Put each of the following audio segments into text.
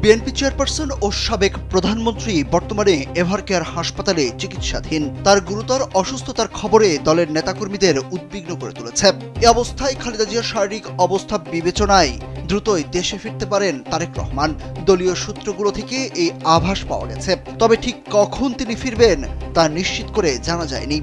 BNP chairperson ও সাবেক প্রধানমন্ত্রী বর্তমানে এভারকেয়ার হাসপাতালে চিকিৎসাধীন। তার গুরুতর অসুস্থতার খবরে দলের নেতাকর্মীদের উদ্বিগ্ন করে তুলেছে। এ অবস্থায় খালেদা জিয়ার শারীরিক অবস্থা বিবেচনায় দ্রুতই দেশে ফিরতে পারেন তারেক রহমান। দলীয় সূত্রগুলো থেকে এই আভাস পাওয়া গেছে, তবে ঠিক কখন তিনি ফিরবেন তা নিশ্চিত করে জানা যায়নি।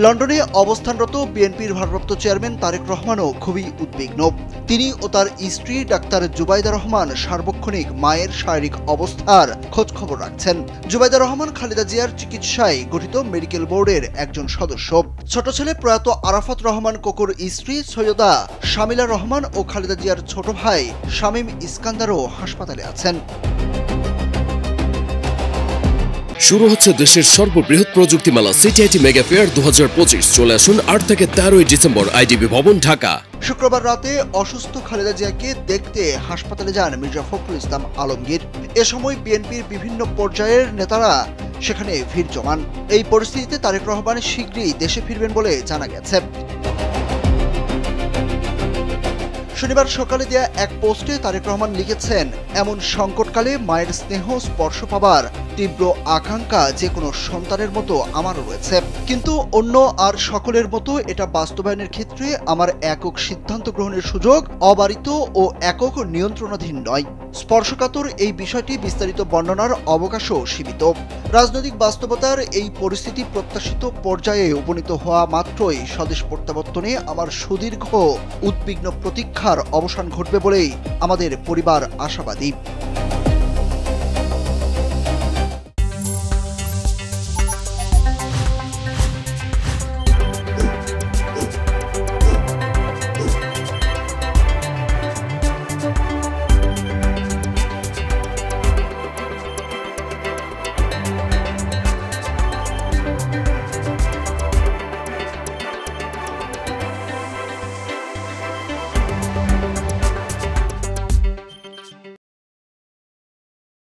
লন্ডনে অবস্থানরত বিএনপির ভারপ্রাপ্ত চেয়ারম্যান তারেক রহমানও খুবই উদ্বিগ্ন। তিনি ও তার স্ত্রী ডাক্তার জুবাইদা রহমান সার্বক্ষণিক মায়ের শারীরিক অবস্থার খোঁজখবর রাখছেন। জুবাইদা রহমান খালেদা জিয়ার চিকিৎসায় গঠিত মেডিকেল বোর্ডের একজন সদস্য। ছোট ছেলে প্রয়াত আরাফাত রহমান কোকোর স্ত্রী সৈয়দা শামিলা রহমান ও খালেদা জিয়ার ছোট ভাই শামীম ইস্কান্দারও হাসপাতালে আছেন। শুরু হচ্ছে দেশের সর্ববৃহৎ প্রযুক্তি মেলা সিটিআইটি মেগা ফেয়ার 2025। চলে আসুন 8 থেকে 13 ডিসেম্বর আইডিবি ভবন, ঢাকা। শুক্রবার রাতে অসুস্থ খালেদা জিয়াকে দেখতে হাসপাতালে যান মির্জা ফখরুল ইসলাম আলমগীর। এ সময় বিএনপির বিভিন্ন পর্যায়ের নেতারা সেখানে ভিড় জমান। এই পরিস্থিতিতে তারেক রহমান শীঘ্রই দেশে ফিরবেন বলে জানা গেছে। শনিবার সকালে দেয়া এক পোস্টে তারেক রহমান লিখেছেন, এমন সংকটকালে মায়ের স্নেহ স্পর্শ পাবার তীব্র আকাঙ্ক্ষা যে কোনো সন্তানের মতো আমারও রয়েছে, কিন্তু অন্য আর সকলের মতো এটা বাস্তবায়নের ক্ষেত্রে আমার একক সিদ্ধান্ত গ্রহণের সুযোগ অবারিত ও একক নিয়ন্ত্রণাধীন নয়। স্পর্শকাতর এই বিষয়টি বিস্তারিত বর্ণনার অবকাশও সীমিত। রাজনৈতিক বাস্তবতার এই পরিস্থিতি প্রত্যাশিত পর্যায়ে উপনীত হওয়া মাত্রই স্বদেশ প্রত্যাবর্তনে আমার সুদীর্ঘ উদ্বিগ্ন প্রতীক্ষার অবসান ঘটবে বলেই আমাদের পরিবার আশাবাদী।